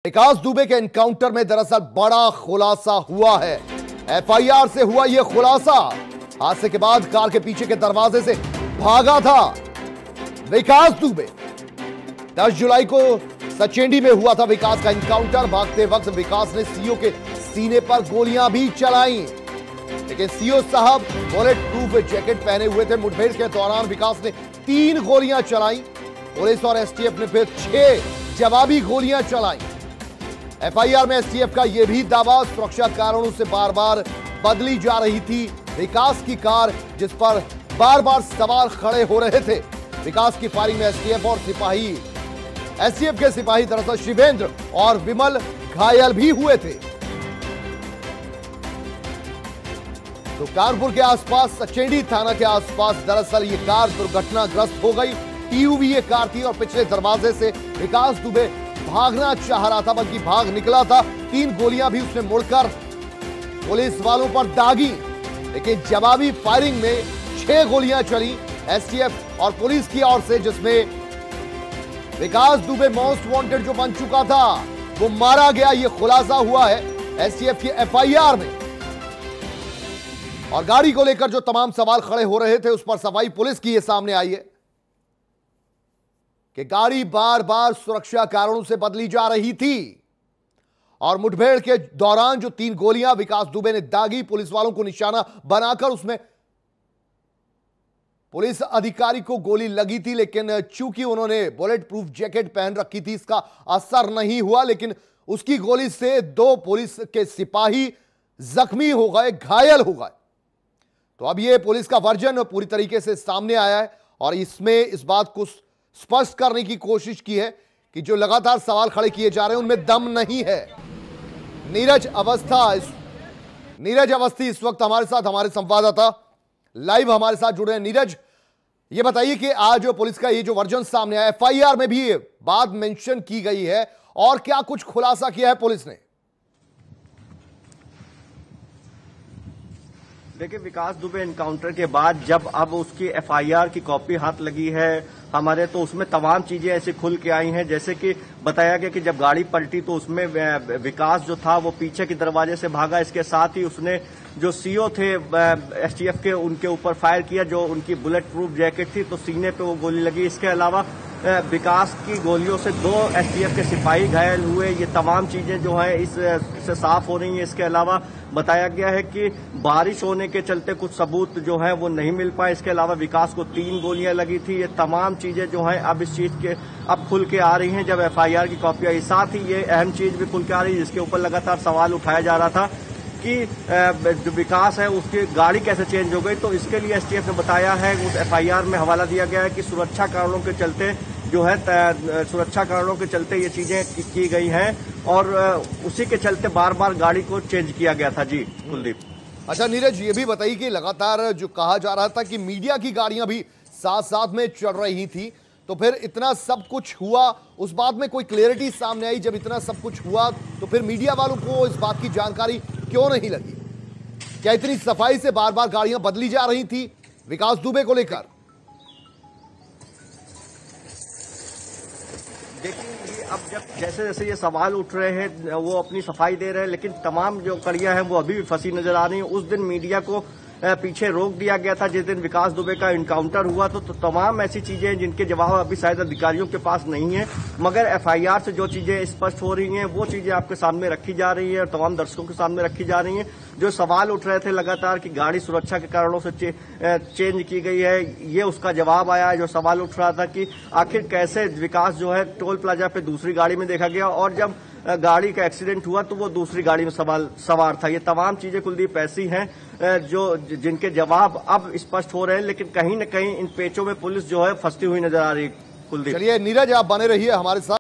विकास दुबे के एनकाउंटर में दरअसल बड़ा खुलासा हुआ है। एफआईआर से हुआ यह खुलासा। हादसे के बाद कार के पीछे के दरवाजे से भागा था विकास दुबे। 10 जुलाई को सचेंडी में हुआ था विकास का एनकाउंटर। भागते वक्त विकास ने सीओ के सीने पर गोलियां भी चलाई, लेकिन सीओ साहब बुलेट प्रूफ जैकेट पहने हुए थे। मुठभेड़ के दौरान विकास ने 3 गोलियां चलाई। पुलिस और एसटीएफ ने फिर 6 जवाबी गोलियां चलाई। एफआईआर में एसटीएफ का यह भी दावा, सुरक्षा कारणों से बार बार बदली जा रही थी विकास की कार, जिस पर बार बार सवार खड़े हो रहे थे। विकास की फायरिंग में एसटीएफ के सिपाही दरअसल शिवेंद्र और विमल घायल भी हुए थे। तो कानपुर के आसपास सचेंडी थाना के आसपास दरअसल ये कार दुर्घटनाग्रस्त हो गई। टीयूवी ये कार थी और पिछले दरवाजे से विकास दुबे भागना चाह रहा था, बल्कि भाग निकला था। 3 गोलियां भी उसने मुड़कर पुलिस वालों पर दागी, लेकिन जवाबी फायरिंग में 6 गोलियां चली एसटीएफ और पुलिस की ओर से, जिसमें विकास दुबे मोस्ट वांटेड जो बन चुका था वो मारा गया। यह खुलासा हुआ है एसटीएफ की एफआईआर में। और गाड़ी को लेकर जो तमाम सवाल खड़े हो रहे थे उस पर सफाई पुलिस की यह सामने आई है कि गाड़ी बार बार सुरक्षा कारणों से बदली जा रही थी और मुठभेड़ के दौरान जो 3 गोलियां विकास दुबे ने दागी, पुलिस वालों को निशाना बनाकर उसमें पुलिस अधिकारी को गोली लगी थी, लेकिन चूंकि उन्होंने बुलेट प्रूफ जैकेट पहन रखी थी इसका असर नहीं हुआ। लेकिन उसकी गोली से 2 पुलिस के सिपाही जख्मी हो गए, घायल हो गए। तो अब यह पुलिस का वर्जन पूरी तरीके से सामने आया है और इसमें इस बात को स्पष्ट करने की कोशिश की है कि जो लगातार सवाल खड़े किए जा रहे हैं उनमें दम नहीं है। नीरज अवस्थी इस वक्त हमारे साथ, हमारे संवाददाता लाइव हमारे साथ जुड़े हैं। नीरज, ये बताइए कि आज पुलिस का ये जो वर्जन सामने आया, एफआईआर में भी बात मेंशन की गई है और क्या कुछ खुलासा किया है पुलिस ने? देखिए, विकास दुबे एनकाउंटर के बाद जब अब उसकी एफआईआर की कॉपी हाथ लगी है हमारे, तो उसमें तमाम चीजें ऐसी खुल के आई हैं। जैसे कि बताया गया कि जब गाड़ी पलटी तो उसमें विकास जो था वो पीछे के दरवाजे से भागा। इसके साथ ही उसने जो सीओ थे एसटीएफ के, उनके ऊपर फायर किया। जो उनकी बुलेट प्रूफ जैकेट थी तो सीने पे वो गोली लगी। इसके अलावा विकास की गोलियों से 2 एसटीएफ के सिपाही घायल हुए। ये तमाम चीजें जो है इससे साफ हो रही हैं। इसके अलावा बताया गया है कि बारिश होने के चलते कुछ सबूत जो है वो नहीं मिल पाए। इसके अलावा विकास को 3 गोलियां लगी थी। ये तमाम चीजें जो है अब इस चीज के अब खुल के आ रही हैं जब एफआईआर की कॉपी आई। साथ ही ये अहम चीज भी खुल के आ रही है जिसके ऊपर लगातार सवाल उठाया जा रहा था कि जो विकास है उसकी गाड़ी कैसे चेंज हो गई। तो इसके लिए एसटीएफ ने बताया है, उस एफआईआर में हवाला दिया गया है कि सुरक्षा कारणों के चलते जो है ये चीजें की गई हैं और उसी के चलते बार बार गाड़ी को चेंज किया गया था। जी कुलदीप। अच्छा नीरज, ये भी बताइए कि लगातार जो कहा जा रहा था कि मीडिया की गाड़ियां भी साथ साथ में चल रही थी, तो फिर इतना सब कुछ हुआ, उस बात में कोई क्लैरिटी सामने आई? जब इतना सब कुछ हुआ तो फिर मीडिया वालों को इस बात की जानकारी क्यों नहीं लगी? क्या इतनी सफाई से बार बार गाड़ियां बदली जा रही थी विकास दुबे को लेकर? देखिए, अब जैसे जैसे ये सवाल उठ रहे हैं वो अपनी सफाई दे रहे हैं, लेकिन तमाम जो कड़ियां हैं वो अभी भी फंसी नजर आ रही हैं। उस दिन मीडिया को पीछे रोक दिया गया था जिस दिन विकास दुबे का एनकाउंटर हुआ। तो तमाम ऐसी चीजें हैं जिनके जवाब अभी शायद अधिकारियों के पास नहीं है, मगर एफआईआर से जो चीजें स्पष्ट हो रही हैं वो चीजें आपके सामने रखी जा रही है और तमाम दर्शकों के सामने रखी जा रही हैं। जो सवाल उठ रहे थे लगातार कि गाड़ी सुरक्षा के कारणों से चेंज की गई है, ये उसका जवाब आया है। जो सवाल उठ रहा था कि आखिर कैसे विकास जो है टोल प्लाजा पे दूसरी गाड़ी में देखा गया और जब गाड़ी का एक्सीडेंट हुआ तो वो दूसरी गाड़ी में सवार था। ये तमाम चीजें कुलदीप ऐसी हैं जिनके जवाब अब स्पष्ट हो रहे हैं, लेकिन कहीं न कहीं इन पेचों में पुलिस जो है फंसती हुई नजर आ रही है। कुलदीप, चलिए नीरज, आप बने रहिए हमारे साथ।